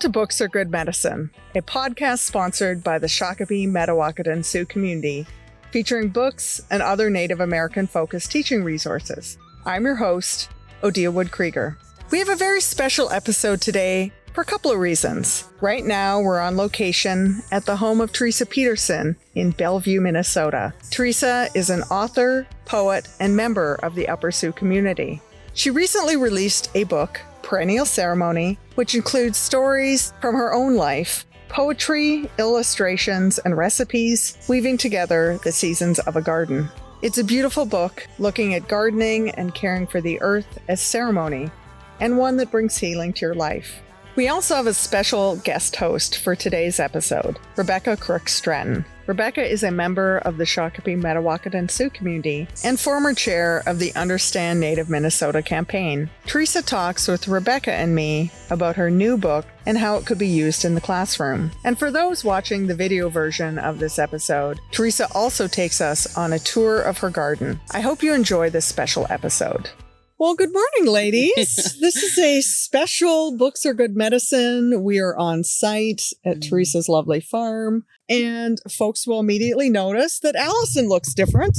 to Books Are Good Medicine, a podcast sponsored by the Shakopee Mdewakanton Sioux community, featuring books and other Native American-focused teaching resources. I'm your host, Odia Wood-Krueger. We have a very special episode today for a couple of reasons. Right now, we're on location at the home of Teresa Peterson in Bellevue, Minnesota. Teresa is an author, poet, and member of the Upper Sioux community. She recently released a book, Perennial Ceremony, which includes stories from her own life, poetry, illustrations, and recipes, weaving together the seasons of a garden. It's a beautiful book looking at gardening and caring for the earth as ceremony, and one that brings healing to your life. We also have a special guest host for today's episode, Rebecca Crooks-Stratton. Rebecca is a member of the Shakopee Mdewakanton Sioux community and former chair of the Understand Native Minnesota campaign. Teresa talks with Rebecca and me about her new book and how it could be used in the classroom. And for those watching the video version of this episode, Teresa also takes us on a tour of her garden. I hope you enjoy this special episode. Well, good morning, ladies. This is a special Books Are Good Medicine. We are on site at Teresa's lovely farm, and folks will immediately notice that Allison looks different.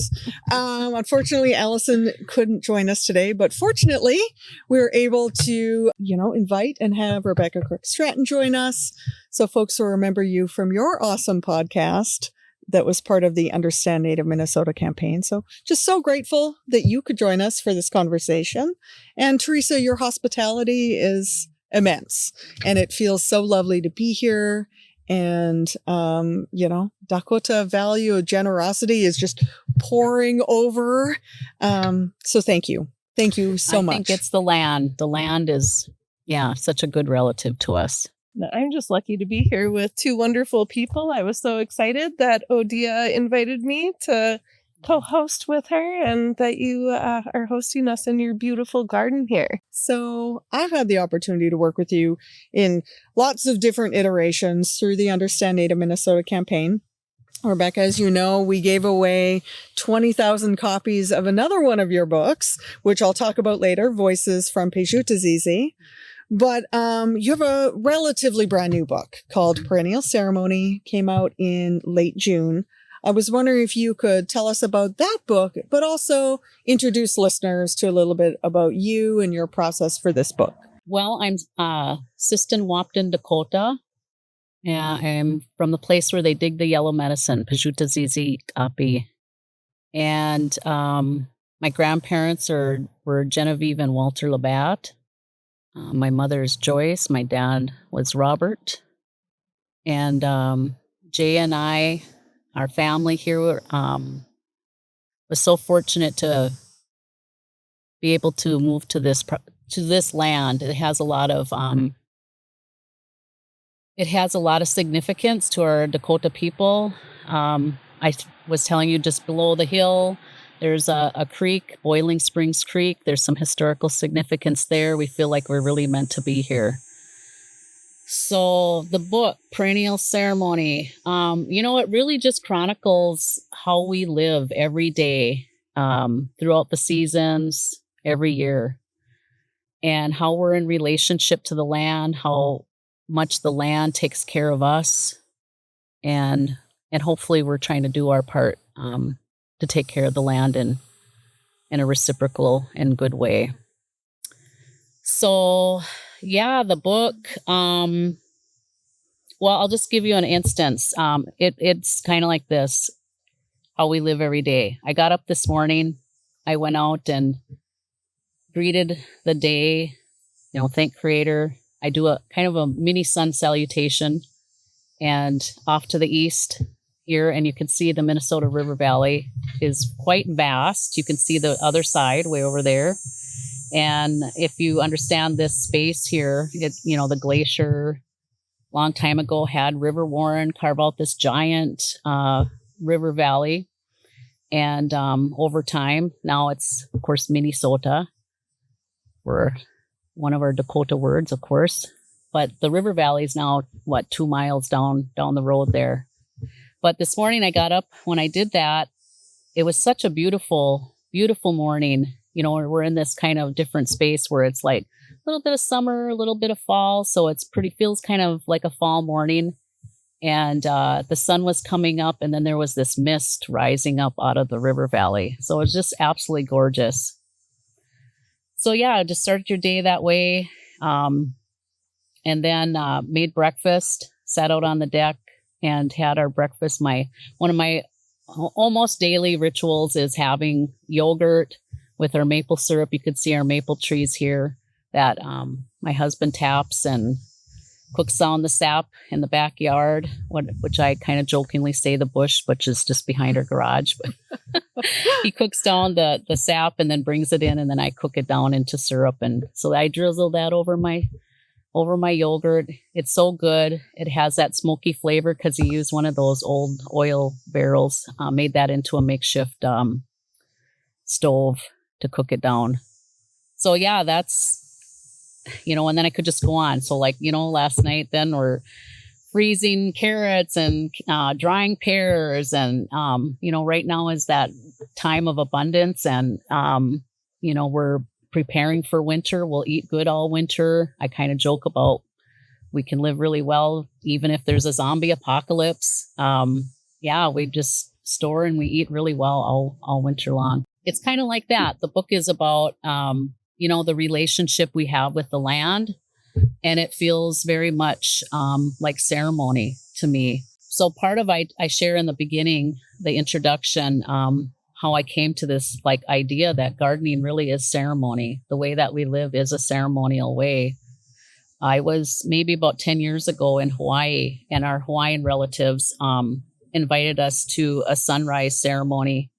Unfortunately, Allison couldn't join us today, but fortunately, we were able to, invite and have Rebecca Crooks-Stratton join us. So folks will remember you from your awesome podcast that was part of the Understand Native Minnesota campaign. So just so grateful that you could join us for this conversation. And Teresa, your hospitality is immense, and it feels so lovely to be here. And, Dakota value of generosity is just pouring over. So thank you. Thank you so much. I think it's the land. The land is, such a good relative to us. I'm just lucky to be here with two wonderful people. I was so excited that Odia invited me to co-host with her and that you are hosting us in your beautiful garden here. So I've had the opportunity to work with you in lots of different iterations through the Understand Native Minnesota campaign. Rebecca, as you know, we gave away 20,000 copies of another one of your books, which I'll talk about later, Voices from Pejutazizi. But you have a relatively brand new book called Perennial Ceremony, came out in late June. I was wondering if you could tell us about that book, but also introduce listeners to a little bit about you and your process for this book. Well, I'm Sistan Wapton, Dakota. I'm from the place where they dig the yellow medicine, Pejutazizi Kapi. And my grandparents were Genevieve and Walter Labatt. My mother is Joyce. My dad was Robert. And Jay and I, our family here, was so fortunate to be able to move to this land. It has a lot of significance to our Dakota people. I was telling you, just below the hill, there's a creek, Boiling Springs Creek. There's some historical significance there. We feel like we're really meant to be here. So the book, Perennial Ceremony, it really just chronicles how we live every day throughout the seasons, every year, and how we're in relationship to the land, how much the land takes care of us, and hopefully we're trying to do our part to take care of the land in a reciprocal and good way. So, the book, I'll just give you an instance. It's kind of like this, how we live every day. I got up this morning, I went out and greeted the day, thank Creator. I do a kind of a mini sun salutation, and off to the east here, and you can see the Minnesota River Valley is quite vast. You can see the other side way over there. And if you understand this space here, the glacier long time ago had River Warren carve out this giant river valley. And over time, now it's, of course, Minnesota. We're one of our Dakota words, of course. But the river valley is now, 2 miles down the road there. But this morning I got up, when I did that, it was such a beautiful, beautiful morning. We're in this kind of different space where it's like little bit of summer, a little bit of fall. So it's feels kind of like a fall morning. And the sun was coming up, and then there was this mist rising up out of the river valley. So it was just absolutely gorgeous. So yeah, just start your day that way. And then made breakfast, sat out on the deck and had our breakfast. One of my almost daily rituals is having yogurt with our maple syrup. You could see our maple trees here that my husband taps and cooks down the sap in the backyard, which I kind of jokingly say the bush, which is just behind our garage. But he cooks down the sap and then brings it in, and then I cook it down into syrup. And so I drizzle that over my yogurt. It's so good. It has that smoky flavor because he used one of those old oil barrels, made that into a makeshift stove to cook it down. So yeah, that's, and then I could just go on. So last night then we're freezing carrots and drying pears. And, right now is that time of abundance. And, we're preparing for winter. We'll eat good all winter. I kind of joke about we can live really well even if there's a zombie apocalypse. We just store and we eat really well all winter long. It's kind of like that. The book is about, the relationship we have with the land, and it feels very much like ceremony to me. So part of I share in the beginning, the introduction, how I came to this idea that gardening really is ceremony. The way that we live is a ceremonial way. I was maybe about 10 years ago in Hawaii, and our Hawaiian relatives invited us to a sunrise ceremony,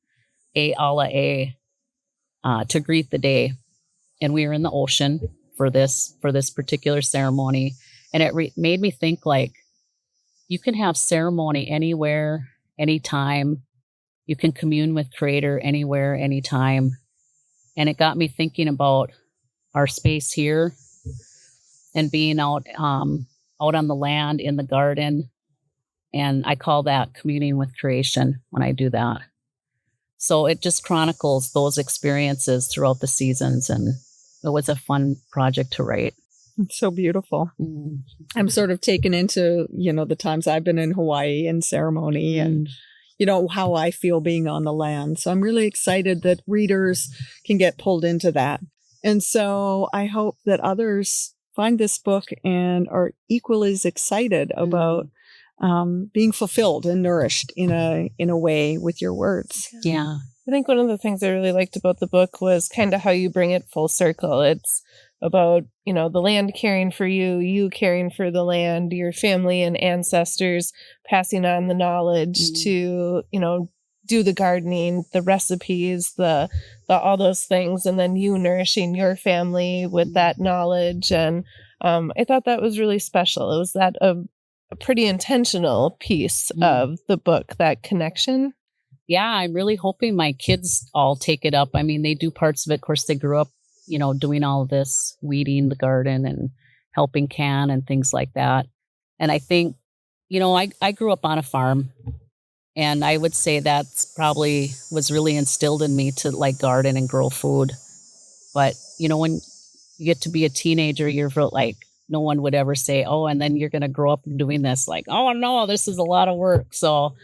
e ala e, to greet the day. And we were in the ocean for this particular ceremony. And it made me think you can have ceremony anywhere, anytime. You can commune with Creator anywhere, anytime. And it got me thinking about our space here and being out on the land, in the garden. And I call that communing with creation when I do that. So it just chronicles those experiences throughout the seasons. And it was a fun project to write. It's so beautiful. Mm. I'm sort of taken into, the times I've been in Hawaii and ceremony and, how I feel being on the land. So I'm really excited that readers can get pulled into that. And so I hope that others find this book and are equally as excited about being fulfilled and nourished in a way with your words. Yeah. I think one of the things I really liked about the book was kind of how you bring it full circle. It's about, the land caring for you, you caring for the land, your family and ancestors passing on the knowledge to, do the gardening, the recipes, the all those things, and then you nourishing your family with that knowledge. And I thought that was really special. It was that a pretty intentional piece of the book, that connection. Yeah, I'm really hoping my kids all take it up. I mean, they do parts of it. Of course, they grew up, doing all of this, weeding the garden and helping can and things like that. And I think, I grew up on a farm, and I would say that's probably was really instilled in me to garden and grow food. But, when you get to be a teenager, you're no one would ever say, oh, and then you're going to grow up doing this. Oh, no, this is a lot of work. So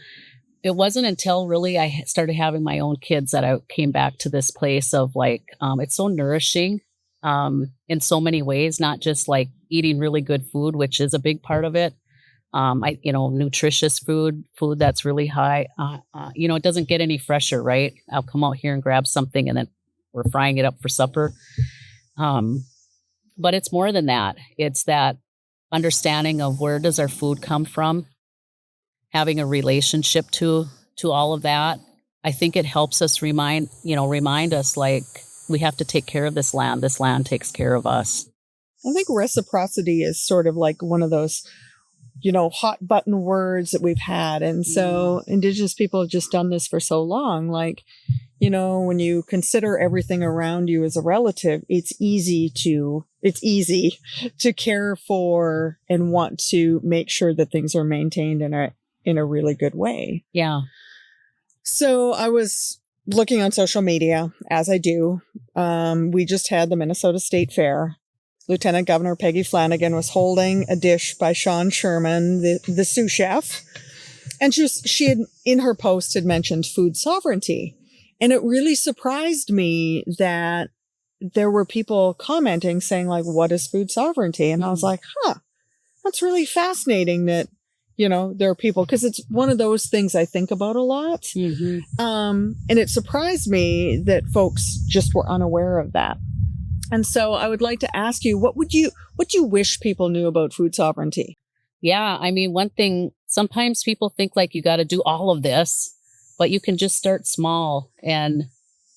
it wasn't until really I started having my own kids that I came back to this place of it's so nourishing in so many ways, not just eating really good food, which is a big part of it. Nutritious food that's really high. It doesn't get any fresher, right? I'll come out here and grab something and then we're frying it up for supper. But it's more than that. It's that understanding of where does our food come from, having a relationship to all of that. I think it helps us remind us we have to take care of this land. This land takes care of us. I think reciprocity is sort of one of those, hot button words that we've had. And so Indigenous people have just done this for so long. When you consider everything around you as a relative, it's easy to care for and want to make sure that things are maintained in a really good way. Yeah. So I was looking on social media, as I do. We just had the Minnesota State Fair Lieutenant Governor Peggy Flanagan was holding a dish by Sean Sherman, the sous chef. And she had, in her post, had mentioned food sovereignty. And it really surprised me that there were people commenting saying, like, what is food sovereignty? And I was like, that's really fascinating that, there are people, because it's one of those things I think about a lot. And it surprised me that folks just were unaware of that. And so I would like to ask you, what do you wish people knew about food sovereignty? Yeah, I mean, one thing, sometimes people think like you got to do all of this, but you can just start small and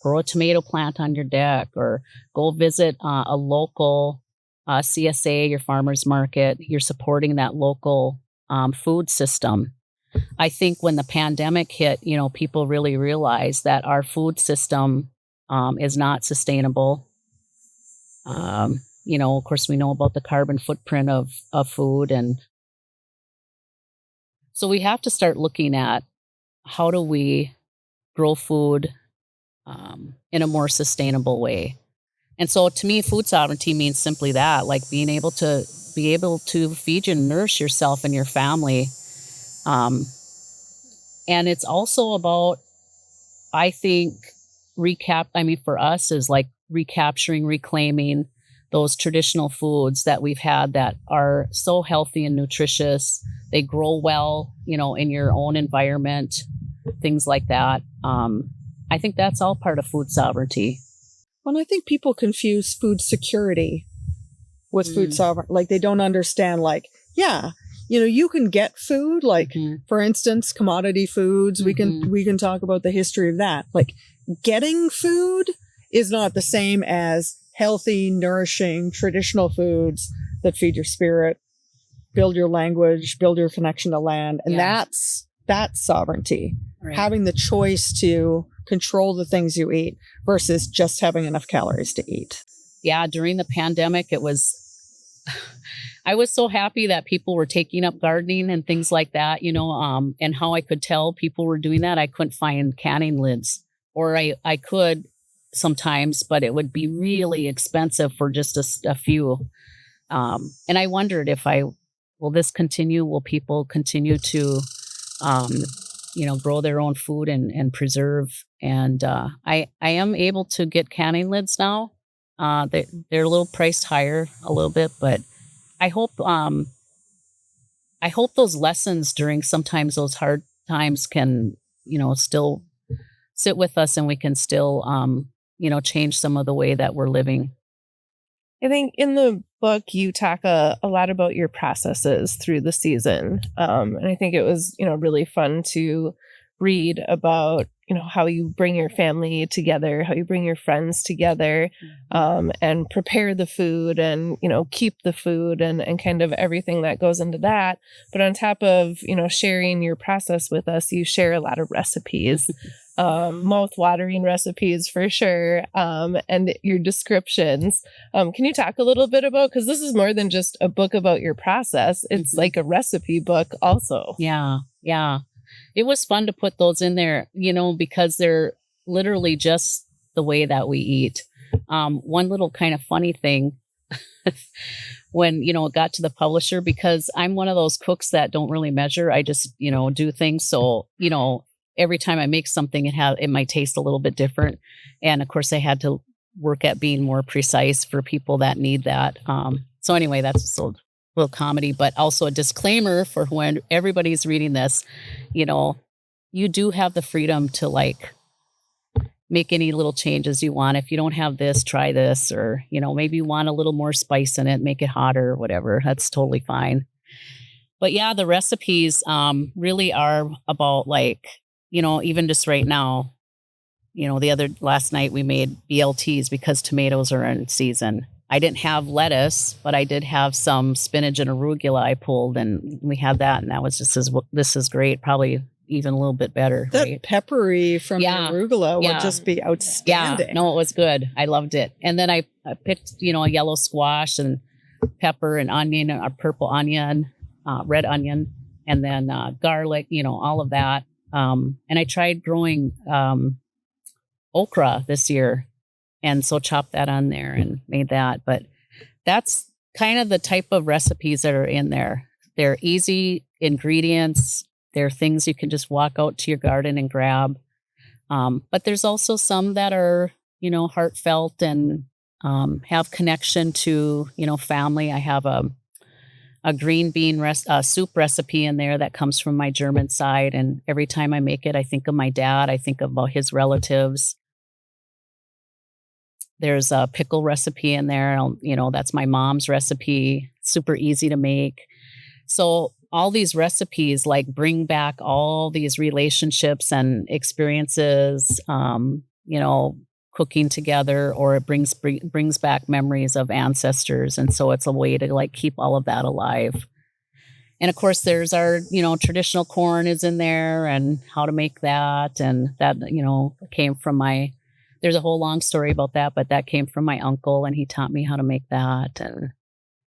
grow a tomato plant on your deck, or go visit a local CSA, your farmer's market. You're supporting that local food system. I think when the pandemic hit, people really realized that our food system is not sustainable. Of course, we know about the carbon footprint of food. And so we have to start looking at how do we grow food in a more sustainable way. And so to me, food sovereignty means simply that, like being able to feed and nourish yourself and your family. And it's also about, I think, for us is like recapturing, reclaiming those traditional foods that we've had that are so healthy and nutritious. They grow well, in your own environment, things like that. I think that's all part of food sovereignty. Well, I think people confuse food security with food sovereignty. Like, they don't understand, like, you can get food, like, for instance, commodity foods. We can talk about the history of that. Like, getting food is not the same as healthy, nourishing, traditional foods that feed your spirit, build your language, build your connection to land. And that's sovereignty. Right. Having the choice to control the things you eat versus just having enough calories to eat. Yeah, during the pandemic, I was so happy that people were taking up gardening and things like that, and how I could tell people were doing that. I couldn't find canning lids, or I could sometimes, but it would be really expensive for just a few. And I wondered will this continue? Will people continue to, grow their own food and preserve? And I am able to get canning lids now. They're a little priced higher a little bit, but I hope those lessons during sometimes those hard times can, still sit with us, and we can still, change some of the way that we're living. I think in the book, you talk a lot about your processes through the season. And I think it was, really fun to read about, how you bring your family together, how you bring your friends together, and prepare the food and, keep the food and kind of everything that goes into that. But on top of, sharing your process with us, you share a lot of recipes, mouth-watering recipes for sure, and your descriptions. Can you talk a little bit about, because this is more than just a book about your process, it's like a recipe book also. Yeah. It was fun to put those in there, because they're literally just the way that we eat. One little kind of funny thing when, it got to the publisher, because I'm one of those cooks that don't really measure. I just, do things. So, every time I make something, it might taste a little bit different. And of course I had to work at being more precise for people that need that. So anyway, that's just a little comedy, but also a disclaimer for when everybody's reading this, you do have the freedom to make any little changes you want. If you don't have this, try this, or, maybe you want a little more spice in it, make it hotter or whatever. That's totally fine. But yeah, the recipes really are about even just right now, last night we made BLTs because tomatoes are in season. I didn't have lettuce, but I did have some spinach and arugula I pulled, and we had that, and that was this is great. Probably even a little bit better. That right? Peppery from the arugula would just be outstanding. Yeah, no, it was good. I loved it. And then I picked, a yellow squash and pepper and onion, a purple onion, red onion, and then garlic, all of that. And I tried growing okra this year. And so chopped that on there and made that. But that's kind of the type of recipes that are in there. They're easy ingredients. They're things you can just walk out to your garden and grab. But there's also some that are, heartfelt and have connection to, family. I have a green bean soup recipe in there that comes from my German side. And every time I make it, I think of my dad. I think about his relatives. There's a pickle recipe in there. That's my mom's recipe. Super easy to make. So all these recipes like bring back all these relationships and experiences, cooking together, or it brings back memories of ancestors. And so it's a way to like keep all of that alive. And of course, there's our, traditional corn is in there and how to make that. And that, came from there's a whole long story about that, but that came from my uncle and he taught me how to make that. And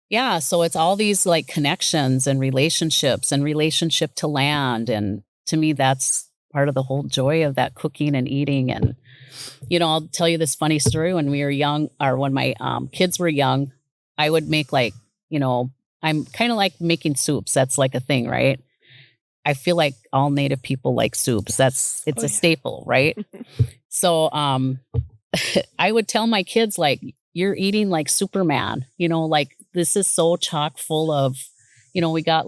yeah, so it's all these like connections and relationships and relationship to land. And to me, that's part of the whole joy of that cooking and eating. And, I'll tell you this funny story. When we were young, or when my kids were young, I would make I'm kind of like making soups. That's like a thing, right? I feel like all Native people like soups. It's a staple, right? So I would tell my kids, like, you're eating like Superman, like this is so chock full of, we got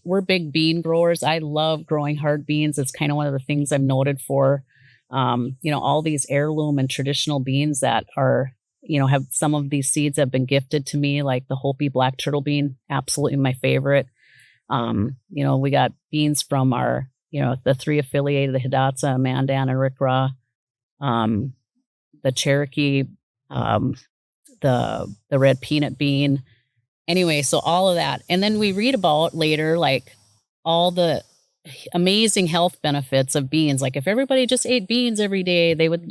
we're big bean growers. I love growing hard beans. It's kind of one of the things I'm noted for. All these heirloom and traditional beans that are, have some of these seeds have been gifted to me, like the Hopi black turtle bean, absolutely my favorite. We got beans from our, the three affiliated, the Hidatsa, Mandan, and Rikra, the Cherokee, the red peanut bean. Anyway, so all of that. And then we read about later, like all the amazing health benefits of beans. Like if everybody just ate beans every day, they would,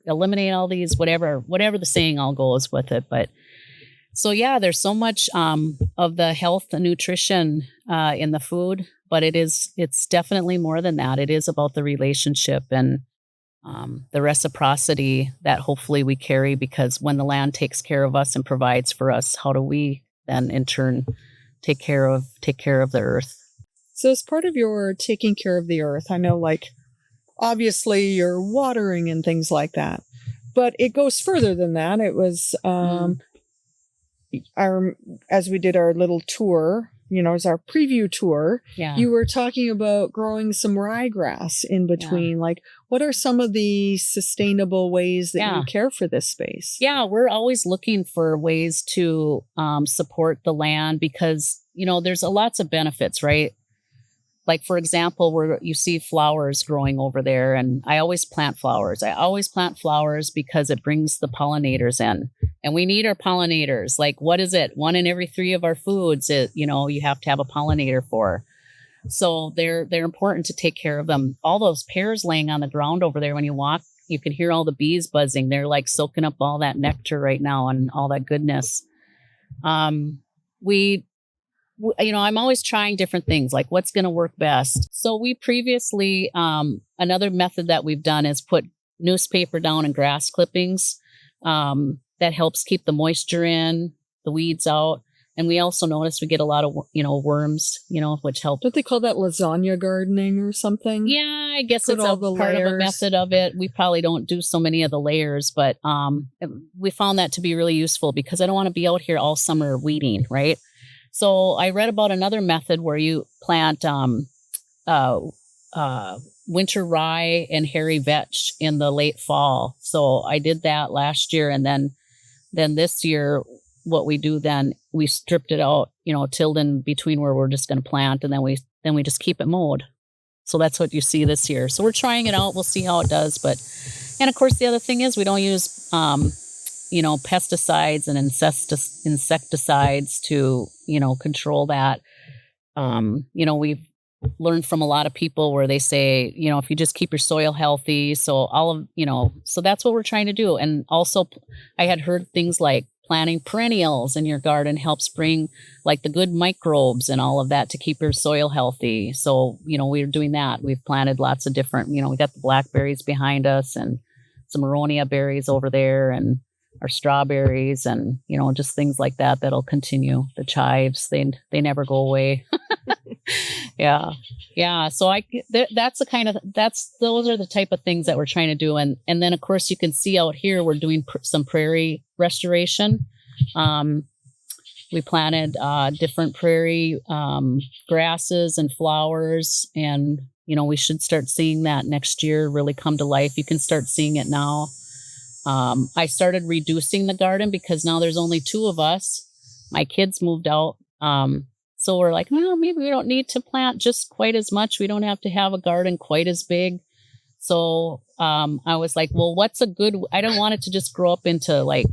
eliminate all these, whatever the saying all goes with it. But so, yeah, there's so much of the health and nutrition in the food, but it's definitely more than that. It is about the relationship and the reciprocity that hopefully we carry, because when the land takes care of us and provides for us, how do we then in turn take care of the earth? So as part of your taking care of the earth, I know obviously you're watering and things like that, but it goes further than that. It was, as we did our little tour, as our preview tour, you were talking about growing some ryegrass in between. Like, what are some of the sustainable ways that you care for this space? Yeah, we're always looking for ways to support the land because, there's lots of benefits, right? Like, for example, where you see flowers growing over there, and I always plant flowers. I always plant flowers because it brings the pollinators in, and we need our pollinators. Like, what is it? 1 in every 3 of our foods, you have to have a pollinator for. So they're important to take care of them. All those pears laying on the ground over there, when you walk, you can hear all the bees buzzing. They're like soaking up all that nectar right now and all that goodness. I'm always trying different things, like what's going to work best. So we previously, another method that we've done is put newspaper down and grass clippings. That helps keep the moisture in, the weeds out. And we also notice we get a lot of, worms, which help. Don't they call that lasagna gardening or something? Yeah, I guess it's a part of a method of it. We probably don't do so many of the layers, but we found that to be really useful because I don't want to be out here all summer weeding, right? So I read about another method where you plant winter rye and hairy vetch in the late fall. So I did that last year, and then this year, what we do then, we stripped it out, tilled in between where we're just going to plant, and then we just keep it mowed. So that's what you see this year. So we're trying it out. We'll see how it does. And of course, the other thing is we don't use pesticides and insecticides to, control that. We've learned from a lot of people where they say, if you just keep your soil healthy, so so that's what we're trying to do. And also I had heard things like planting perennials in your garden helps bring like the good microbes and all of that to keep your soil healthy. So, we're doing that. We've planted lots of different, we got the blackberries behind us and some aronia berries over there. And our strawberries and, just things like that that'll continue. The chives, they never go away. Yeah. Yeah. So those are the type of things that we're trying to do. And then of course you can see out here, we're doing some prairie restoration. We planted different prairie grasses and flowers, and we should start seeing that next year really come to life. You can start seeing it now. I started reducing the garden because now there's only 2 of us. My kids moved out. So we're like, well, maybe we don't need to plant just quite as much. We don't have to have a garden quite as big. So I was like, well, I don't want it to just grow up into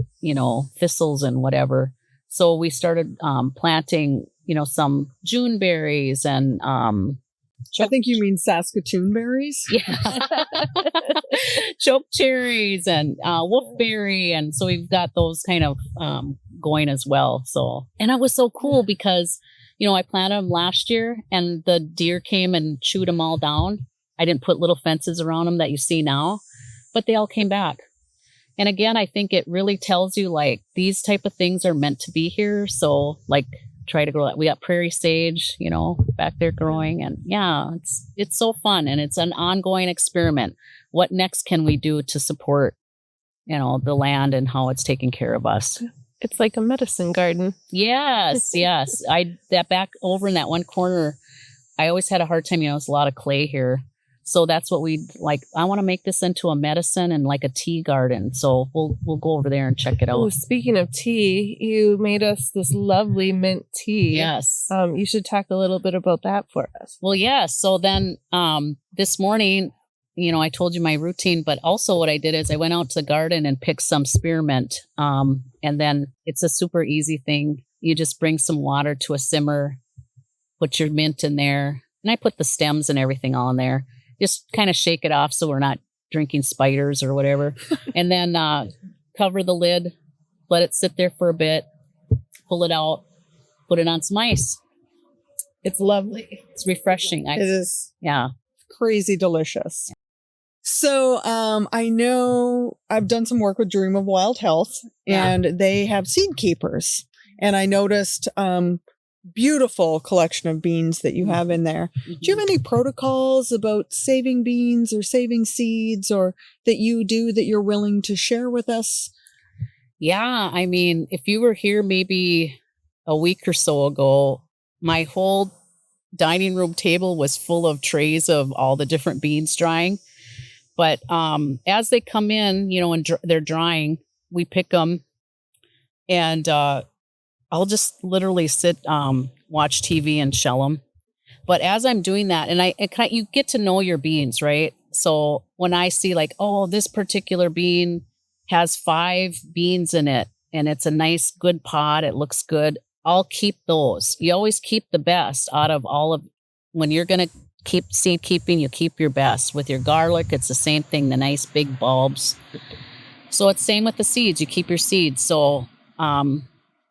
thistles and whatever. So we started planting, some June berries and I think you mean Saskatoon berries. Yeah. Choke cherries and wolfberry. And so we've got those kind of going as well. So, and it was so cool because, I planted them last year and the deer came and chewed them all down. I didn't put little fences around them that you see now, but they all came back. And again, I think it really tells you these type of things are meant to be here. So try to grow that. We got prairie sage, back there growing. And yeah, it's so fun. And it's an ongoing experiment. What next can we do to support, the land and how it's taking care of us? It's like a medicine garden. Yes, yes. That back over in that one corner, I always had a hard time, there's a lot of clay here. So that's what we like. I want to make this into a medicine and a tea garden. So we'll go over there and check it out. Oh, speaking of tea, you made us this lovely mint tea. Yes. You should talk a little bit about that for us. Well, yes. So then this morning, I told you my routine, but also what I did is I went out to the garden and picked some spearmint. And then it's a super easy thing. You just bring some water to a simmer, put your mint in there. And I put the stems and everything all in there. Just kind of shake it off so we're not drinking spiders or whatever. And then cover the lid, let it sit there for a bit, pull it out, put it on some ice. It's lovely. It's refreshing. It is. Yeah. Crazy delicious. So I know I've done some work with Dream of Wild Health, and they have seed keepers. And I noticed beautiful collection of beans that you have in there. Mm-hmm. Do you have any protocols about saving beans or saving seeds or that you do that you're willing to share with us? Yeah. I mean, if you were here maybe a week or so ago, my whole dining room table was full of trays of all the different beans drying. But as they come in, and they're drying, we pick them and I'll just literally sit, watch TV and shell them. But as I'm doing that, and you get to know your beans, right? So when I see this particular bean has 5 beans in it and it's a nice, good pod, it looks good, I'll keep those. You always keep the best out of all of, when you're going to keep seed keeping, you keep your best. With your garlic, it's the same thing, the nice big bulbs. So it's same with the seeds, you keep your seeds. So,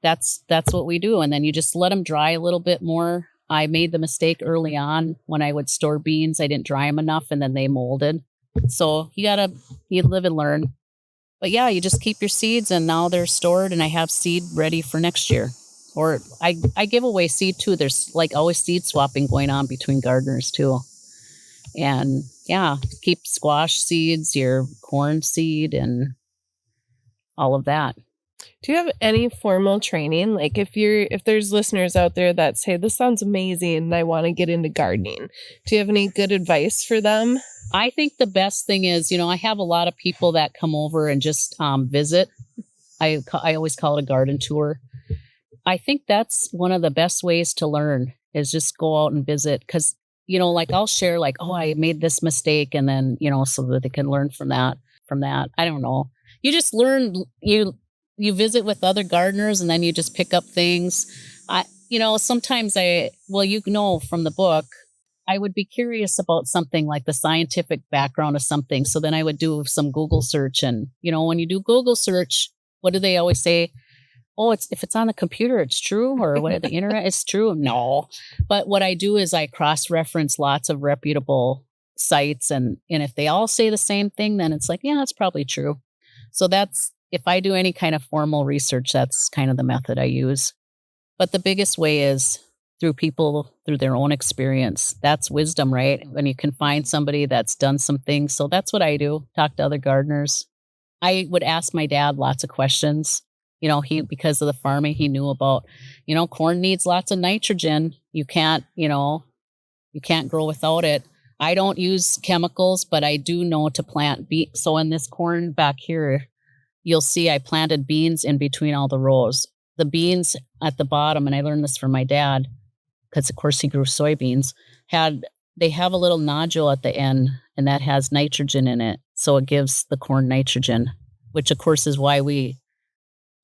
that's what we do. And then you just let them dry a little bit more. I made the mistake early on when I would store beans. I didn't dry them enough and then they molded. So you live and learn. But yeah, you just keep your seeds and now they're stored and I have seed ready for next year. Or I give away seed too. There's always seed swapping going on between gardeners too. And yeah, keep squash seeds, your corn seed and all of that. Do you have any formal training? If there's listeners out there that say, this sounds amazing and I want to get into gardening, do you have any good advice for them? I think the best thing is, I have a lot of people that come over and just visit. I always call it a garden tour. I think that's one of the best ways to learn is just go out and visit. Because, I'll share I made this mistake and then, so that they can learn from that. I don't know. You just learn, you visit with other gardeners and then you just pick up things. Sometimes from the book, I would be curious about something like the scientific background of something. So then I would do some Google search and, when you do Google search, what do they always say? Oh, if it's on the computer, it's true, or what the internet, it's true. No. But what I do is I cross-reference lots of reputable sites and if they all say the same thing, then it's yeah, that's probably true. So if I do any kind of formal research, that's kind of the method I use. But the biggest way is through people, through their own experience. That's wisdom, right? When you can find somebody that's done some things. So that's what I do. Talk to other gardeners. I would ask my dad lots of questions. Because of the farming, he knew about, corn needs lots of nitrogen. You can't grow without it. I don't use chemicals, but I do know to plant beets. So in this corn back here, you'll see I planted beans in between all the rows. The beans at the bottom, and I learned this from my dad, because of course he grew soybeans, they have a little nodule at the end, and that has nitrogen in it. So it gives the corn nitrogen, which of course is why the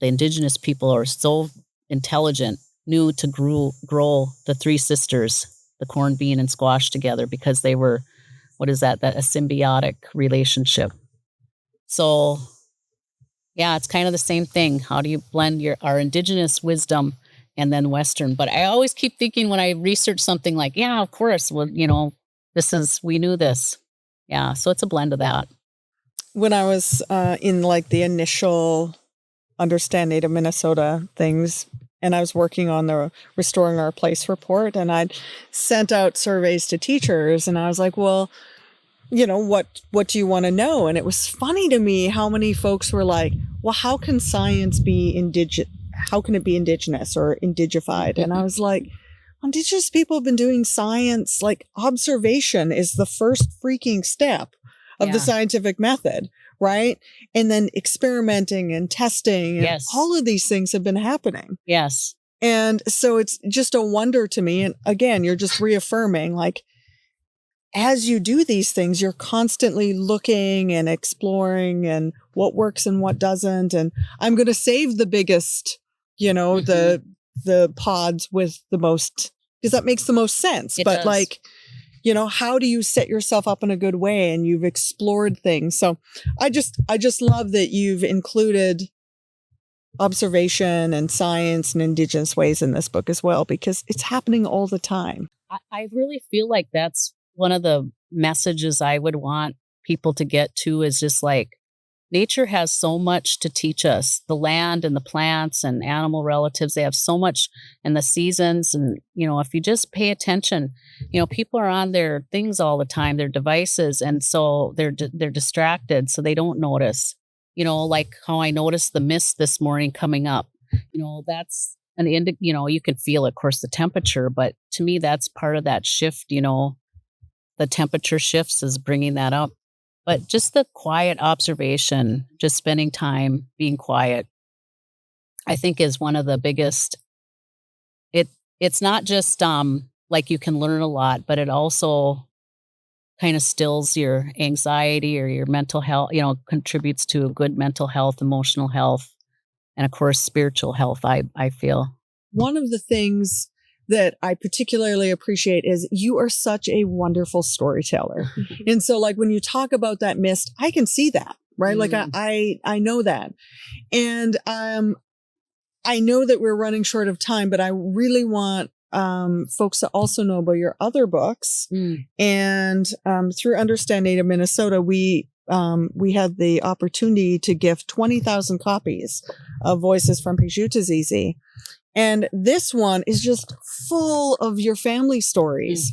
indigenous people are so intelligent, knew to grow the three sisters, the corn, bean, and squash together, because they were, a symbiotic relationship. So yeah, it's kind of the same thing. How do you blend our indigenous wisdom and then Western? But I always keep thinking when I research something like, yeah, of course, well, we knew this. Yeah, so it's a blend of that. When I was in like the initial Understand Native Minnesota things, and I was working on the Restoring Our Place report, and I'd sent out surveys to teachers, and I was like, well, what do you want to know? And it was funny to me how many folks were like, well, how can science be how can it be indigenous or indigified? And I was like, indigenous people have been doing science, like observation is the first freaking step of the scientific method, right? And then experimenting and testing, and all of these things have been happening. Yes. And so it's just a wonder to me. And again, you're just reaffirming, like, as you do these things, you're constantly looking and exploring and what works and what doesn't. And I'm going to save the biggest, the pods with the most, because that makes the most sense. But does. Like, how do you set yourself up in a good way? And you've explored things. So I just love that you've included observation and science and indigenous ways in this book as well, because it's happening all the time. I really feel like that's one of the messages I would want people to get to, is just like, nature has so much to teach us. The land and the plants and animal relatives, they have so much, and the seasons. And, if you just pay attention, people are on their things all the time, their devices. And so they're distracted, so they don't notice, like how I noticed the mist this morning coming up, that's you can feel, of course, the temperature, but to me, that's part of that shift, the temperature shifts is bringing that up. But just the quiet observation, just spending time being quiet, I think is one of the biggest. It's not just like you can learn a lot, but it also kind of stills your anxiety or your mental health, contributes to a good mental health, emotional health, and of course, spiritual health, I feel. One of the things that I particularly appreciate is you are such a wonderful storyteller. And so like when you talk about that mist, I can see that, right? Like I know that. And I know that we're running short of time, but I really want folks to also know about your other books. And through Understand Native Minnesota, we had the opportunity to gift 20,000 copies of Voices from Pijutazizi. And this one is just full of your family stories,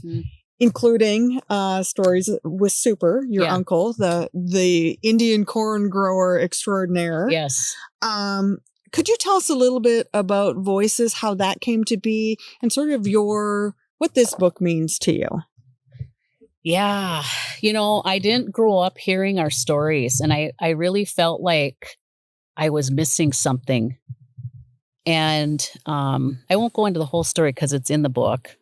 including stories with Super, your uncle, the Indian corn grower extraordinaire. Yes. Could you tell us a little bit about Voices, how that came to be, and sort of what this book means to you? Yeah. I didn't grow up hearing our stories, and I really felt like I was missing something. And I won't go into the whole story because it's in the book.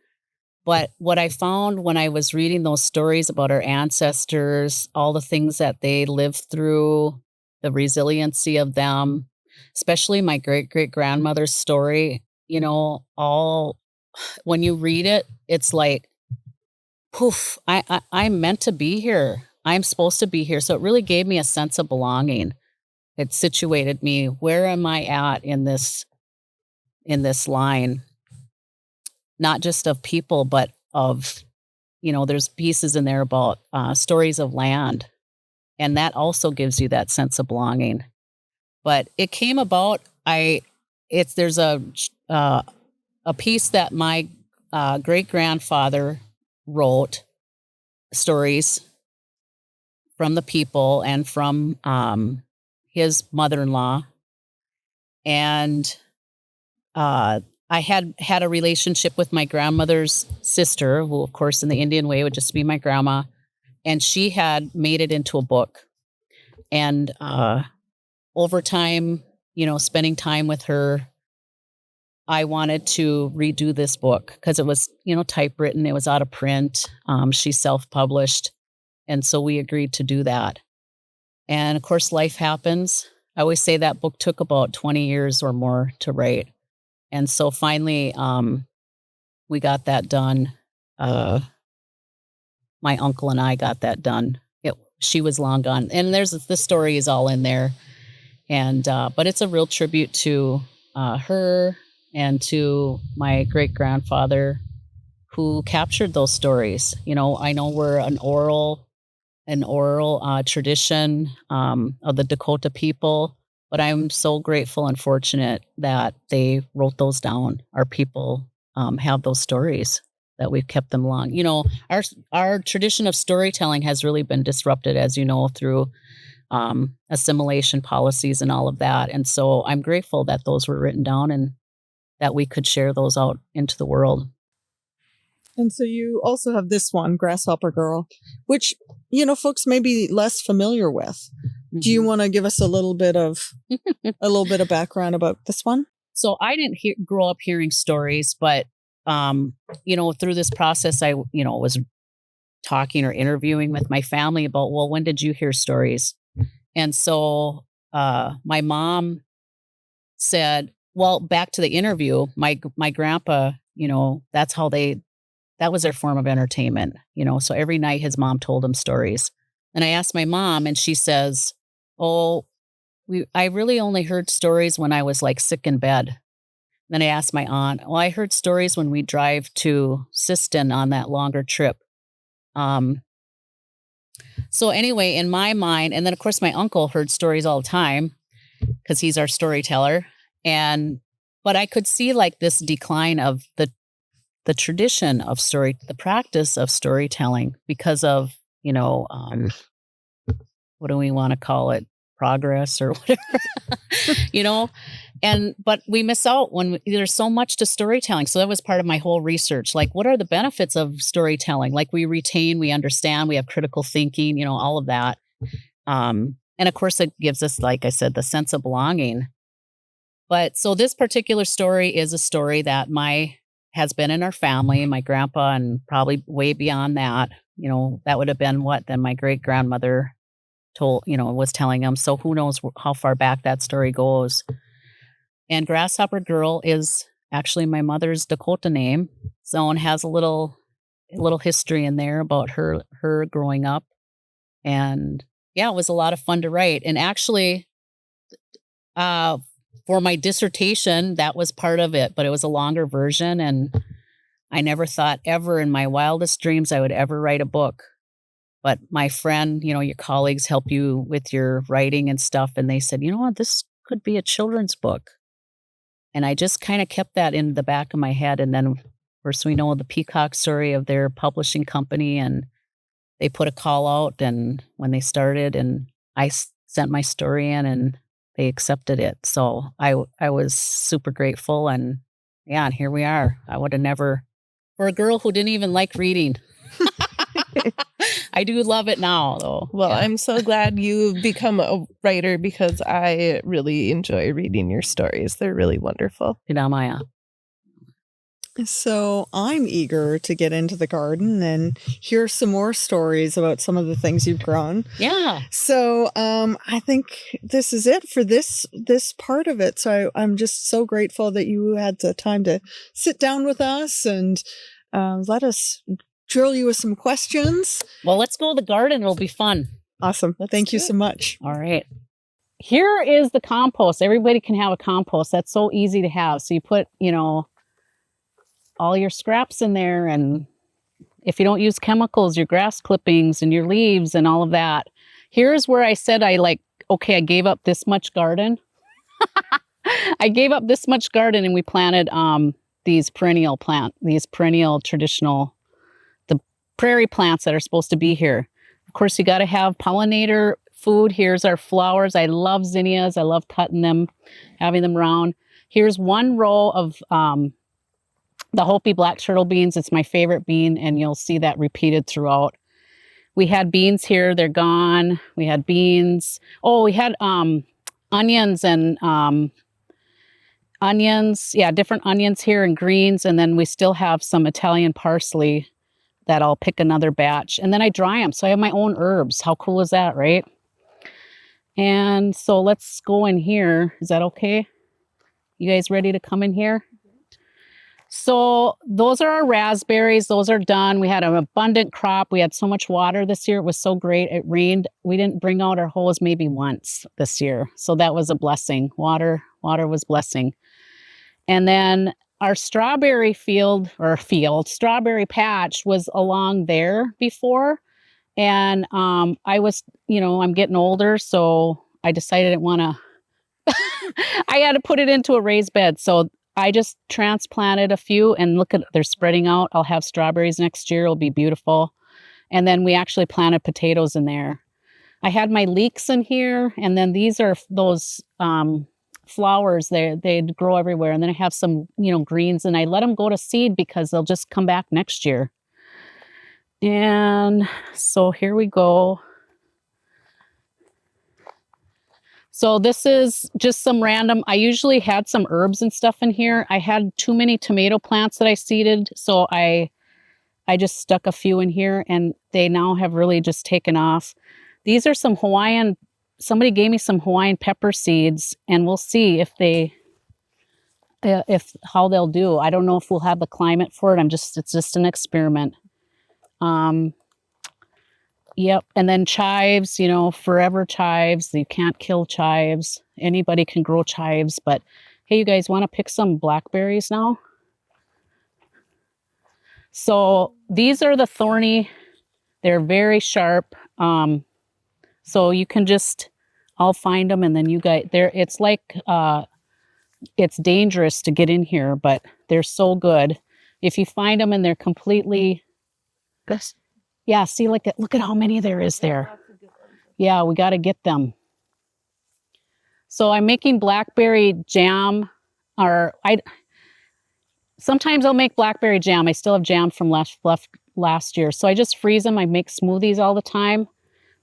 But what I found when I was reading those stories about our ancestors, all the things that they lived through, the resiliency of them, especially my great-great-grandmother's story, when you read it, it's like, poof, I'm meant to be here. I'm supposed to be here. So it really gave me a sense of belonging. It situated me, where am I at in this line, not just of people, but of, there's pieces in there about stories of land. And that also gives you that sense of belonging. But it came about. There's a piece that my great grandfather wrote, stories from the people and from his mother-in-law, and I had a relationship with my grandmother's sister, who, of course, in the Indian way would just be my grandma, and she had made it into a book. And over time, spending time with her, I wanted to redo this book because it was, typewritten. It was out of print. She self-published. And so we agreed to do that. And of course, life happens. I always say that book took about 20 years or more to write. And so finally, we got that done. My uncle and I got that done. She was long gone. And the story is all in there. And, but it's a real tribute to her and to my great grandfather who captured those stories. I know we're an oral tradition of the Dakota people, but I'm so grateful and fortunate that they wrote those down. Our people have those stories, that we've kept them long. Our tradition of storytelling has really been disrupted, as you know, through assimilation policies and all of that. And so I'm grateful that those were written down and that we could share those out into the world. And so you also have this one, Grasshopper Girl, which, folks may be less familiar with. Mm-hmm. Do you want to give us a little bit of background about this one? So I didn't grow up hearing stories, but, through this process, I, was talking or interviewing with my family about, well, when did you hear stories? And so my mom said, well, back to the interview, my grandpa, that was their form of entertainment, so every night his mom told him stories. And I asked my mom, and she says, I really only heard stories when I was like sick in bed. Then I asked my aunt, well, I heard stories when we drive to Siston on that longer trip. So anyway, in my mind, and then of course my uncle heard stories all the time because he's our storyteller. But I could see like this decline of the tradition of the practice of storytelling because of, what do we want to call it? Progress or whatever, but we miss out when there's so much to storytelling. So that was part of my whole research. Like, what are the benefits of storytelling? Like, we retain, we understand, we have critical thinking, all of that. And of course it gives us, like I said, the sense of belonging. But so this particular story is a story that has been in our family, my grandpa, and probably way beyond that, that would have been then my great grandmother was telling them. So who knows how far back that story goes. And Grasshopper Girl is actually my mother's Dakota name. So it has a little history in there about her growing up. And yeah, it was a lot of fun to write. And actually, for my dissertation, that was part of it, but it was a longer version. And I never thought ever in my wildest dreams I would ever write a book. But my friend, your colleagues help you with your writing and stuff. And they said, this could be a children's book. And I just kind of kept that in the back of my head. And then, of course, we know the Peacock story of their publishing company. And they put a call out and when they started, and I sent my story in and they accepted it. So I was super grateful. And yeah, and here we are. I would have never, for a girl who didn't even like reading. I do love it now, though. Well, yeah. I'm so glad you've become a writer because I really enjoy reading your stories. They're really wonderful. Maya. So I'm eager to get into the garden and hear some more stories about some of the things you've grown. Yeah. So I think this is it for this part of it. So I'm just so grateful that you had the time to sit down with us and let us drill you with some questions. Well, let's go to the garden. It'll be fun. Awesome. Thank you so much. All right. Here is the compost. Everybody can have a compost. That's so easy to have. So you put, all your scraps in there. And if you don't use chemicals, your grass clippings and your leaves and all of that. Here's where I said I gave up this much garden. I gave up this much garden and we planted these perennial traditional, the prairie plants that are supposed to be here. Of course, you got to have pollinator food. Here's our flowers. I love zinnias. I love cutting them, having them round. Here's one row of the Hopi black turtle beans. It's my favorite bean, and you'll see that repeated throughout. We had beans here. They're gone. We had beans. Oh, we had onions and onions. Yeah, different onions here and greens. And then we still have some Italian parsley that I'll pick another batch. And then I dry them. So I have my own herbs. How cool is that, right? And so let's go in here. Is that okay? You guys ready to come in here? So those are our raspberries. Those are done. We had an abundant crop. We had so much water this year. It was so great. It rained. We didn't bring out our hose maybe once this year. So that was a blessing. Water was blessing. And then our strawberry strawberry patch was along there before. And I was, I'm getting older. So I decided I didn't want to, I had to put it into a raised bed. So I just transplanted a few and look at, they're spreading out. I'll have strawberries next year. It'll be beautiful. And then we actually planted potatoes in there. I had my leeks in here. And then these are those flowers. They grow everywhere. And then I have some, greens, and I let them go to seed because they'll just come back next year. And so here we go. So this is just some random, I usually had some herbs and stuff in here. I had too many tomato plants that I seeded. So I just stuck a few in here, and they now have really just taken off. These are some somebody gave me some Hawaiian pepper seeds, and we'll see how they'll do. I don't know if we'll have the climate for it. It's just an experiment. Yep. And then chives, forever chives. You can't kill chives. Anybody can grow chives. But hey, you guys want to pick some blackberries now? So these are the thorny. They're very sharp. So you can I'll find them, and then you guys, it's like, it's dangerous to get in here, but they're so good. If you find them and they're completely, yeah, see, look at how many there is there. Yeah, we got to get them. So I'm making blackberry jam, sometimes I'll make blackberry jam. I still have jam from last year. So I just freeze them. I make smoothies all the time.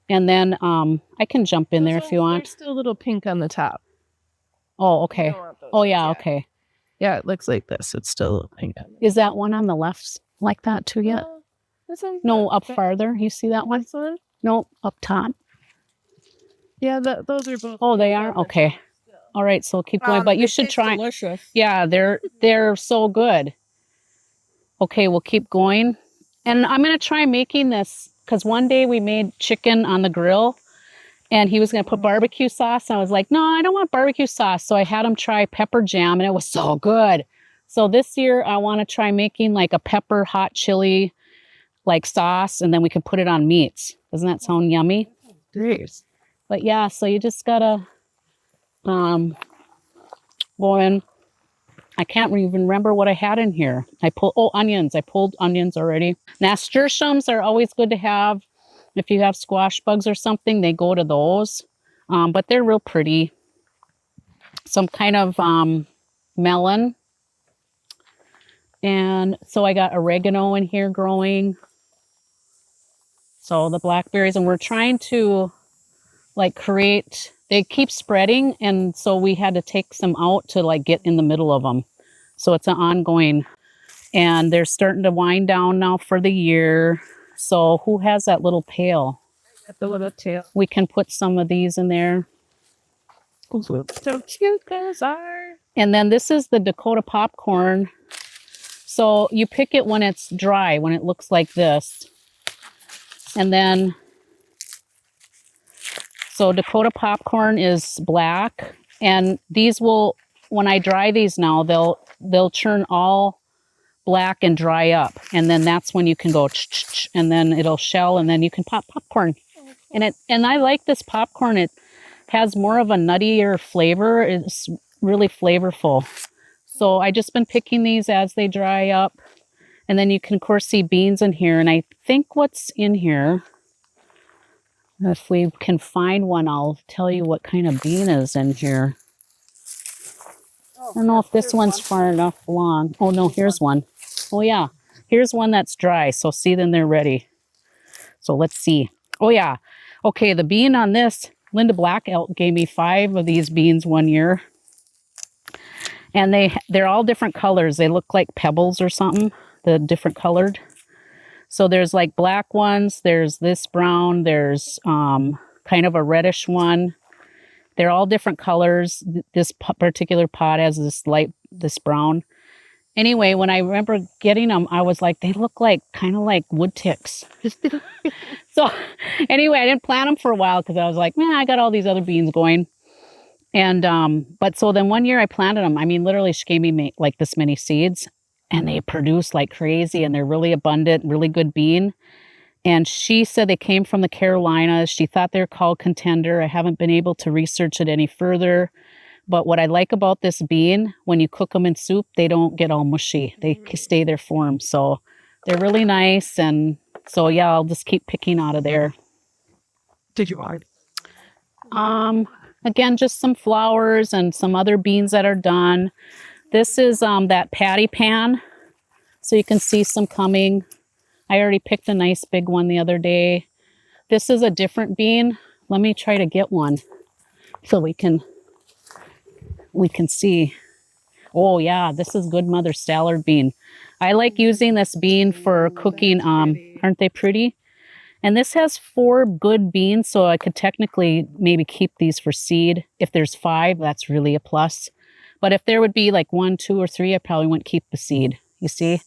And then I can jump in there if you want. They're still a little pink on the top. Oh, okay. Oh, yeah, okay. Yeah, it looks like this. It's still a little pink. Is that one on the left like that too yet? No, up farther. You see that one? This one? No, up top. Yeah, those are both. Oh, they are? Okay. All right, so keep going. But you should try. Delicious. Yeah, they're so good. Okay, we'll keep going. And I'm going to try making this, because one day we made chicken on the grill, and he was going to put barbecue sauce. And I was like, no, I don't want barbecue sauce. So I had him try pepper jam, and it was so good. So this year I want to try making like a pepper hot chili like sauce, and then we can put it on meats. Doesn't that sound yummy? Great. But yeah, so you just gotta go in. I can't even remember what I had in here. Onions. I pulled onions already. Nasturtiums are always good to have. If you have squash bugs or something, they go to those. But they're real pretty. Some kind of melon. And so I got oregano in here growing. So the blackberries, and we're trying to they keep spreading, and so we had to take some out to get in the middle of them. So it's an ongoing, and they're starting to wind down now for the year. So who has that little pail? The little tail. We can put some of these in there. So cute those are. And then this is the Dakota popcorn. So you pick it when it's dry, when it looks like this. And then, so Dakota popcorn is black, and these will, when I dry these now, they'll turn all black and dry up. And then that's when you can go, and then it'll shell, and then you can pop popcorn. And I like this popcorn. has more of a nuttier flavor. It's really flavorful. So I just been picking these as they dry up. And then you can, of course, see beans in here. And I think what's in here, if we can find one, I'll tell you what kind of bean is in here. I don't know if this one's far enough along. Oh, no, here's one. Oh, yeah. Here's one that's dry. So see, then they're ready. So let's see. Oh, yeah. Okay, the bean on this, Linda Black Elk gave me 5 of these beans one year. And they're all different colors. They look like pebbles or something, the different colored. So there's like black ones. There's this brown. There's kind of a reddish one. They're all different colors. This particular pot has this brown. Anyway, when I remember getting them, I was like, they look like kind of like wood ticks. So anyway, I didn't plant them for a while because I was like, man, I got all these other beans going. And, but so then one year I planted them. I mean, literally she gave me like this many seeds and they produce like crazy and they're really abundant, really good bean. And she said they came from the Carolinas. She thought they're called Contender. I haven't been able to research it any further. But what I like about this bean, when you cook them in soup, they don't get all mushy. They stay their form. So they're really nice. And so, yeah, I'll just keep picking out of there. Did you buy? Again, just some flowers and some other beans that are done. This is that patty pan. So you can see some coming. I already picked a nice big one the other day. This is a different bean. Let me try to get one so we can see. Oh yeah, this is Good Mother Stallard bean. I like using this bean for cooking. Aren't they pretty? And this has 4 good beans, so I could technically maybe keep these for seed. If there's 5, that's really a plus. But if there would be like 1, 2, or 3, I probably wouldn't keep the seed. You see?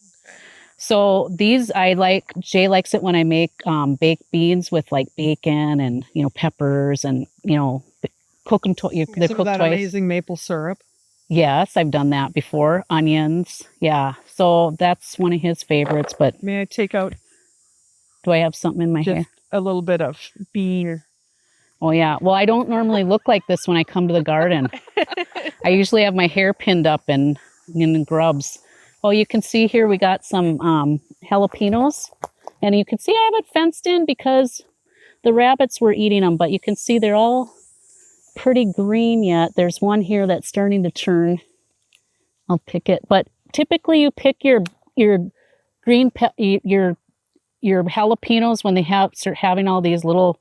So these I like. Jay likes it when I make baked beans with like bacon and peppers and cook them. They're cooked that twice. Amazing maple syrup. Yes, I've done that before. Onions, yeah. So that's one of his favorites. But May I take out do I have something in my hair? just a little bit of bean? Oh yeah. Well, I don't normally look like this when I come to the garden. I usually have my hair pinned up and in grubs. Well, you can see here we got some jalapenos, and you can see I have it fenced in because the rabbits were eating them, but you can see they're all pretty green yet. There's one here that's starting to turn. I'll pick it, but typically you pick your green your jalapenos when they start having all these little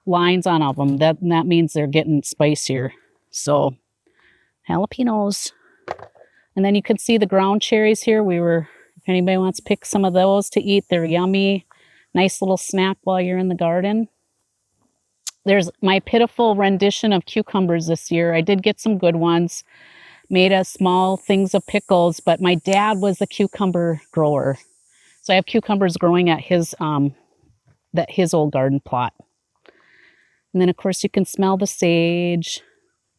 lines on them. That means they're getting spicier. So jalapenos. And then you can see the ground cherries here. If anybody wants to pick some of those to eat, they're yummy. Nice little snack while you're in the garden. There's my pitiful rendition of cucumbers this year. I did get some good ones. Made us small things of pickles, but my dad was a cucumber grower. So I have cucumbers growing at his old garden plot. And then of course you can smell the sage,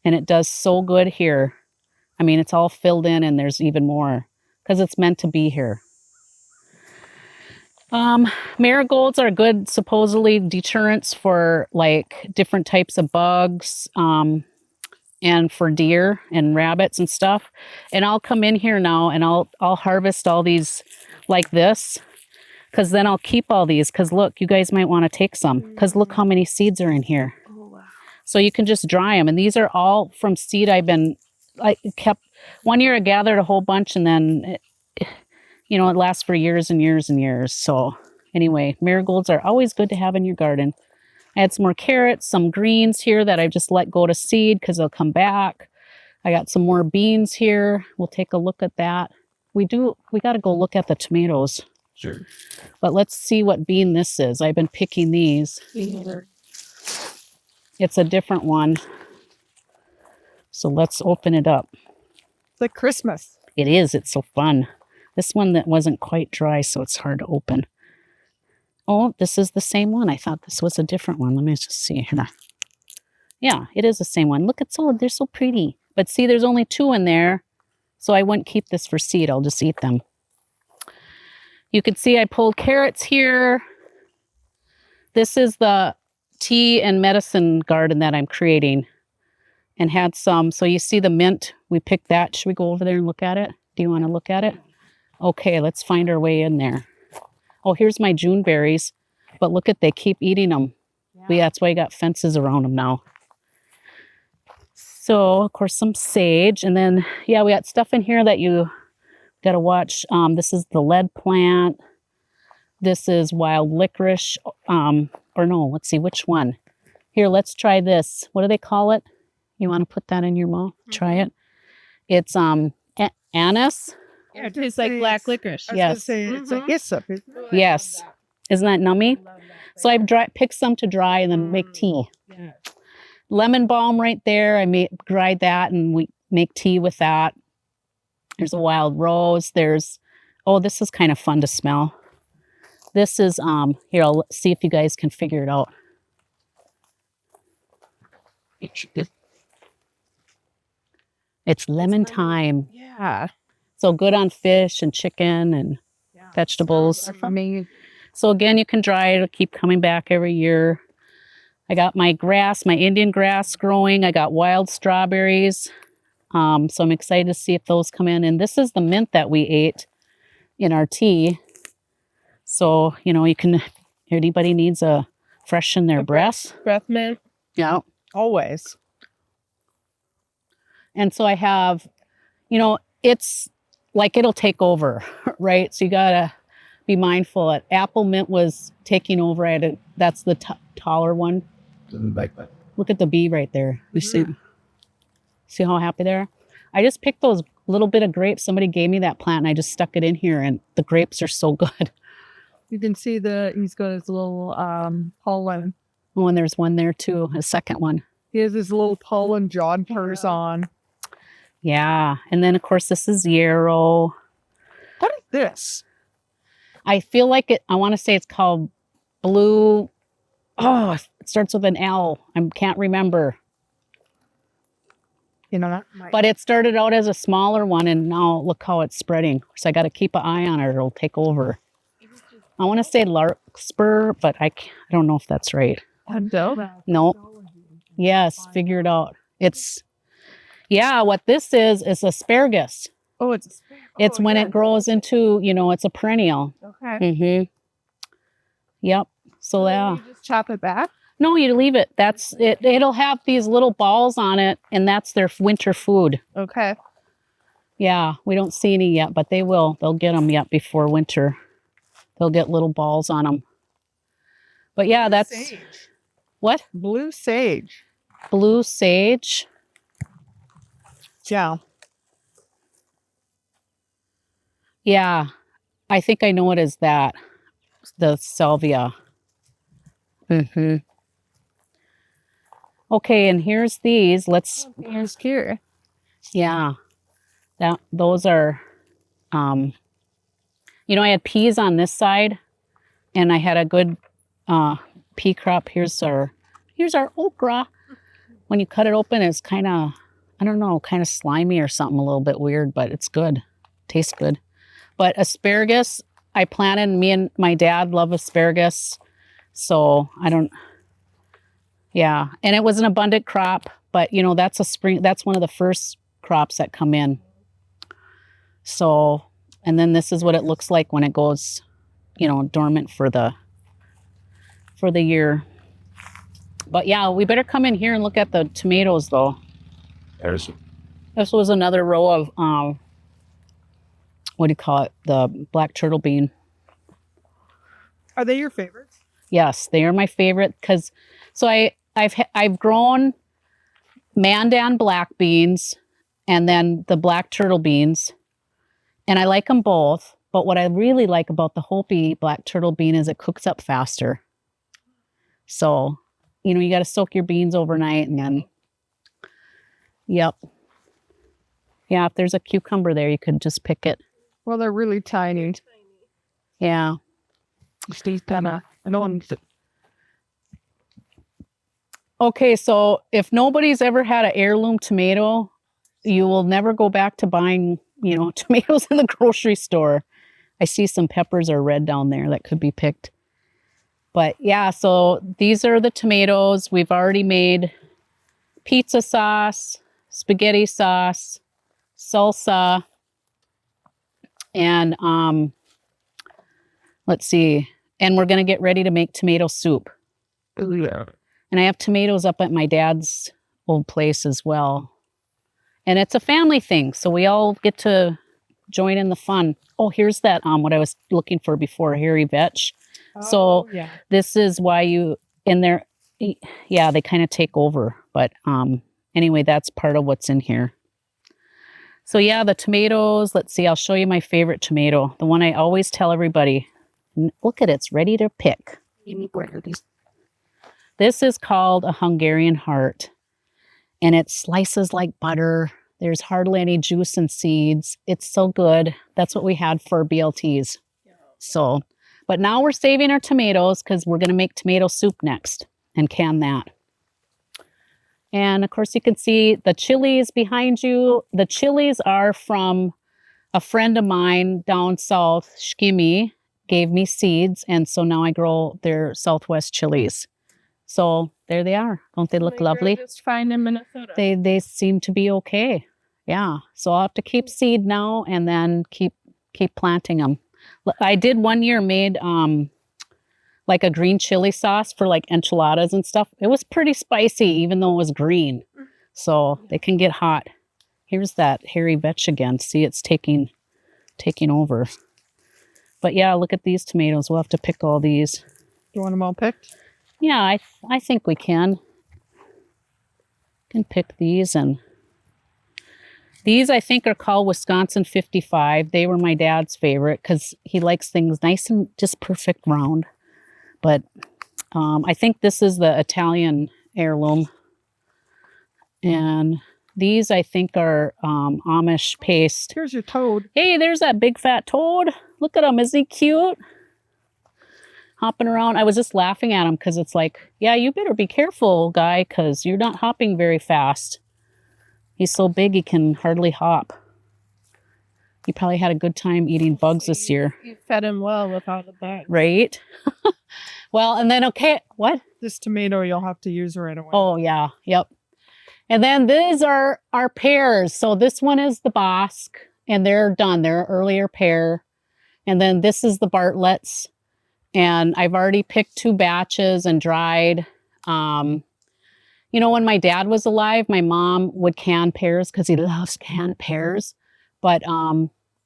and it does so good here. I mean, it's all filled in and there's even more because it's meant to be here. Marigolds are good, supposedly deterrents for like different types of bugs and for deer and rabbits and stuff. And I'll come in here now and I'll harvest all these like this because then I'll keep all these because look, you guys might want to take some because look how many seeds are in here. Oh, wow. So you can just dry them. And these are all from seed I kept. One year I gathered a whole bunch and then it lasts for years and years and years. So anyway, marigolds are always good to have in your garden. I had some more carrots, some greens here that I just let go to seed because they'll come back. I got some more beans here. We'll take a look at that. We got to go look at the tomatoes. Sure. But let's see what bean this is. I've been picking these. It's a different one. So let's open it up. It's like Christmas. It is. It's so fun. This one that wasn't quite dry, so it's hard to open. Oh, this is the same one. I thought this was a different one. Let me just see here. Yeah, it is the same one. Look, they're so pretty. But see, there's only 2 in there, so I wouldn't keep this for seed. I'll just eat them. You can see I pulled carrots here. This is the tea and medicine garden that I'm creating. and had some. So you see the mint, we picked that. Should we go over there and look at it? Do you want to look at it? Okay, let's find our way in there. Oh, here's my June berries. But look at, they keep eating them. Yeah. That's why you got fences around them now. So, of course, some sage. And then, yeah, we got stuff in here that you got to watch. This is the lead plant. This is wild licorice. Or no, let's see, which one? Here, let's try this. What do they call it? You want to put that in your mouth? Try it. It's anise. Yeah, it tastes like black licorice. Yes. It's like hyssop. Yes. Isn't that nummy? So I've picked some to dry and then make tea. Yeah. Lemon balm right there. I dried that and we make tea with that. There's a wild rose. There's, oh, this is kind of fun to smell. This is, here, I'll see if you guys can figure it out. It's lemon thyme. Yeah. So good on fish and chicken and vegetables. So again, you can dry it. It'll keep coming back every year. I got my grass, my Indian grass growing. I got wild strawberries. So I'm excited to see if those come in. And this is the mint that we ate in our tea. So, you know, you can, if anybody needs a freshen their breath. Breath mint. Yeah. Always. And so I have, you know, it's like it'll take over, right? So you got to be mindful that apple mint was taking over. That's the taller one. Look at the bee right there. You see how happy they are? I just picked those little bit of grapes. Somebody gave me that plant and I just stuck it in here and the grapes are so good. You can see he's got his little pollen. Oh, and there's one there too, a second one. He has his little pollen jodhpurs on. Yeah. And then of course this is yarrow. What is this? I feel like I want to say it's called blue. Oh, it starts with an L. I can't remember. You know that? But it started out as a smaller one and now look how it's spreading. So I got to keep an eye on it or it'll take over. I want to say larkspur, but I don't know if that's right. No. Yes, figure it out. It's, yeah, what this is asparagus. Oh, it's asparagus. It's when it grows into, you know, it's a perennial. Okay. Mm-hmm. Yep. So yeah. You just chop it back? No, you leave it. That's it. It'll have these little balls on it, and that's their winter food. Okay. Yeah, we don't see any yet, but they will. They'll get them yet before winter. They'll get little balls on them. But yeah, that's sage. What? Blue sage. Blue sage. Yeah. Yeah, I think I know what is that. The salvia. Mm-hmm. Okay, and here's these. Here's here. Yeah. Those are, you know, I had peas on this side and I had a good pea crop. Here's our okra. When you cut it open, it's kind of, I don't know, kind of slimy or something, a little bit weird, but it's good. Tastes good. But asparagus, I planted, me and my dad love asparagus. So yeah. And it was an abundant crop, but you know, that's one of the first crops that come in. So, and then this is what it looks like when it goes, you know, dormant for the year. But yeah, we better come in here and look at the tomatoes though. This was another row of, what do you call it? The black turtle bean. Are they your favorites? Yes, they are my favorite because, so I've grown Mandan black beans and then the black turtle beans, and I like them both. But what I really like about the Hopi black turtle bean is it cooks up faster. So, you know, you got to soak your beans overnight and then, yep. Yeah, if there's a cucumber there, you could just pick it. Well, they're really tiny. Yeah. Okay, so if nobody's ever had an heirloom tomato, you will never go back to buying, you know, tomatoes in the grocery store. I see some peppers are red down there that could be picked. But yeah, so these are the tomatoes. We've already made pizza sauce, spaghetti sauce, salsa, and let's see. And we're going to get ready to make tomato soup. Oh, yeah. And I have tomatoes up at my dad's old place as well. And it's a family thing, so we all get to join in the fun. Oh, here's that what I was looking for before, hairy vetch. So yeah. this is why you in there, yeah, they kind of take over. But anyway, that's part of what's in here. So yeah, the tomatoes, let's see, I'll show you my favorite tomato. The one I always tell everybody, look at it, it's ready to pick. This is called a Hungarian heart. And it slices like butter. There's hardly any juice and seeds. It's so good. That's what we had for BLTs. So, but now we're saving our tomatoes because we're going to make tomato soup next and can that. And of course, you can see the chilies behind you. The chilies are from a friend of mine down south, Shkimi, gave me seeds. And so now I grow their Southwest chilies. So there they are. Don't they look lovely? Just fine in Minnesota. They seem to be okay. Yeah. So I'll have to keep seed now and then keep planting them. I did one year made like a green chili sauce for like enchiladas and stuff. It was pretty spicy even though it was green. So they can get hot. Here's that hairy vetch again. See, it's taking over. But yeah, look at these tomatoes. We'll have to pick all these. You want them all picked? Yeah, I think we can pick these. And these I think are called Wisconsin 55. They were my dad's favorite because he likes things nice and just perfect round. But I think this is the Italian heirloom. And these I think are Amish paste. Here's your toad. Hey, there's that big fat toad. Look at him. Isn't he cute? Hopping around. I was just laughing at him because it's like, yeah, you better be careful, guy, because you're not hopping very fast. He's so big he can hardly hop. He probably had a good time eating bugs this year. You fed him well with all the bugs. Right? Well, and then, okay, what? This tomato you'll have to use right away. Oh, yeah. Yep. And then these are our pears. So this one is the Bosque, and they're done. They're an earlier pear. And then this is the Bartlett's. And I've already picked 2 batches and dried. You know, when my dad was alive, my mom would can pears because he loves canned pears. But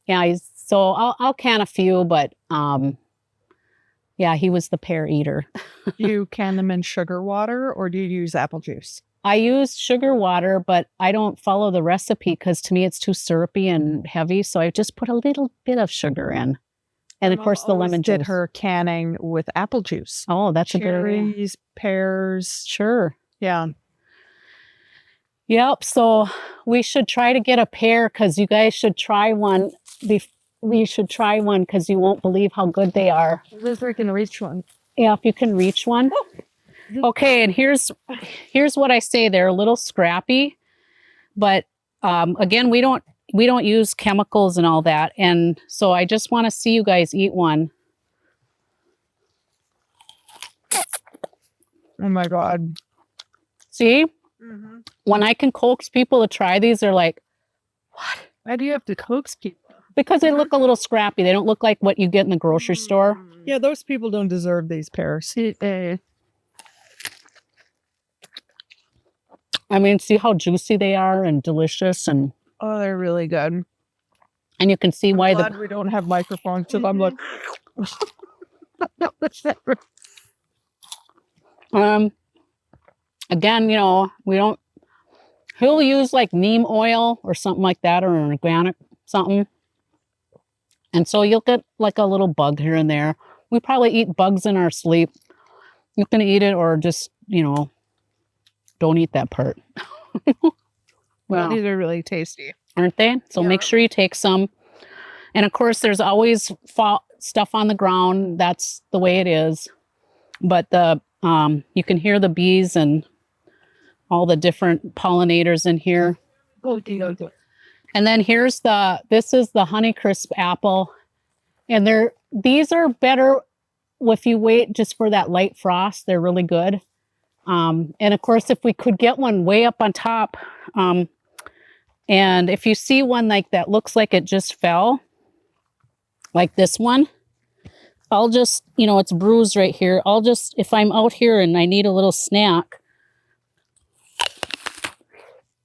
yeah, so I'll can a few, but yeah, he was the pear eater. Do you can them in sugar water or do you use apple juice? I use sugar water, but I don't follow the recipe because to me it's too syrupy and heavy. So I just put a little bit of sugar in. And of course, the lemon juice. Did her canning with apple juice. Oh, that's a good idea. Cherries, pears. Sure. Yeah. Yep. So we should try to get a pear because you guys should try one. We should try one because you won't believe how good they are. If we can reach one. Yeah, if you can reach one. Okay, and here's what I say. They're a little scrappy, but again, we don't use chemicals and all that. And so I just want to see you guys eat one. Oh my God. See? Mm-hmm. When I can coax people to try these, they're like, what? Why do you have to coax people? Because they look a little scrappy. They don't look like what you get in the grocery store. Yeah, those people don't deserve these pears. I mean, see how juicy they are and delicious, and oh, they're really good. And you can see why we don't have microphones, so I'm like, again, you know, he'll use like neem oil or something like that, or an organic something. And so you'll get like a little bug here and there. We probably eat bugs in our sleep. You can eat it or just, you know, don't eat that part. Well, these are really tasty. Aren't they? So make sure you take some. And of course, there's always stuff on the ground. That's the way it is. But you can hear the bees and all the different pollinators in here. And then this is the Honeycrisp apple. And these are better if you wait just for that light frost. They're really good. And of course, if we could get one way up on top, and if you see one like that looks like it just fell, like this one, I'll just, it's bruised right here. I'll just, if I'm out here and I need a little snack.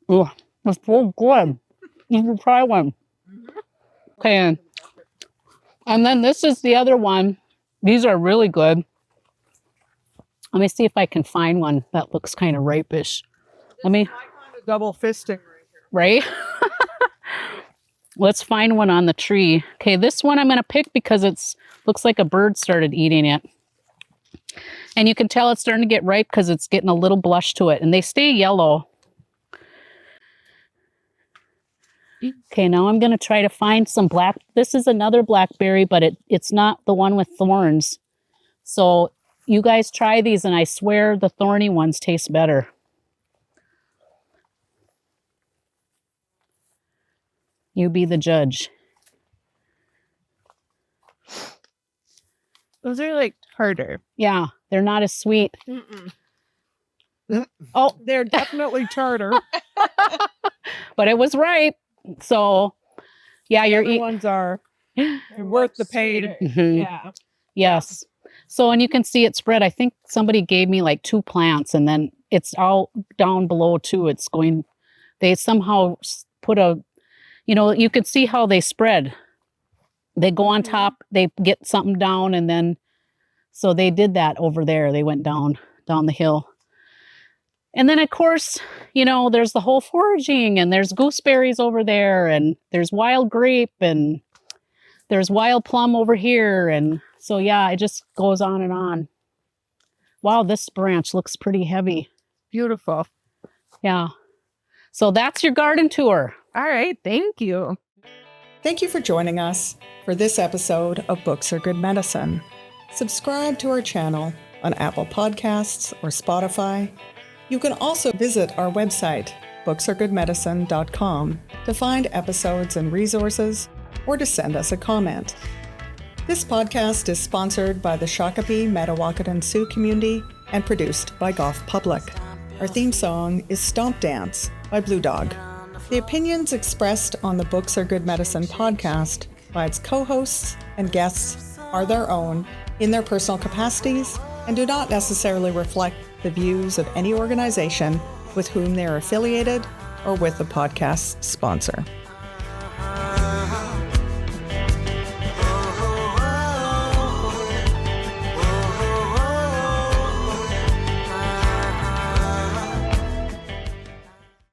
Oh, it's so good. You can try one. Okay. And then this is the other one. These are really good. Let me see if I can find one that looks kind of ripe-ish. Double fisting right? Let's find one on the tree. Okay, this one I'm going to pick because looks like a bird started eating it. And you can tell it's starting to get ripe because it's getting a little blush to it. And they stay yellow. Okay, now I'm going to try to find some black. This is another blackberry, but it's not the one with thorns. So you guys try these, and I swear the thorny ones taste better. You be the judge. Those are like harder. Yeah, they're not as sweet. Mm-mm. Oh, They're definitely tartar. but it was ripe. So, yeah, you're The ones are worth the pain. Mhm. Yeah. Yes. So, and you can see it spread. I think somebody gave me like 2 plants, and then it's all down below too. They somehow put you could see how they spread. They go on top, they get something down, and then, so they did that over there. They went down the hill. And then, of course, there's the whole foraging, and there's gooseberries over there, and there's wild grape, and there's wild plum over here. And so, yeah, it just goes on and on. Wow, this branch looks pretty heavy. Beautiful. Yeah. So that's your garden tour. All right. Thank you. Thank you for joining us for this episode of Books Are Good Medicine. Subscribe to our channel on Apple Podcasts or Spotify. You can also visit our website, booksaregoodmedicine.com, to find episodes and resources or to send us a comment. This podcast is sponsored by the Shakopee Madawakanton Sioux community and produced by Goff Public. Our theme song is Stomp Dance by Blue Dog. The opinions expressed on the Books Are Good Medicine podcast by its co-hosts and guests are their own in their personal capacities and do not necessarily reflect the views of any organization with whom they are affiliated or with the podcast's sponsor.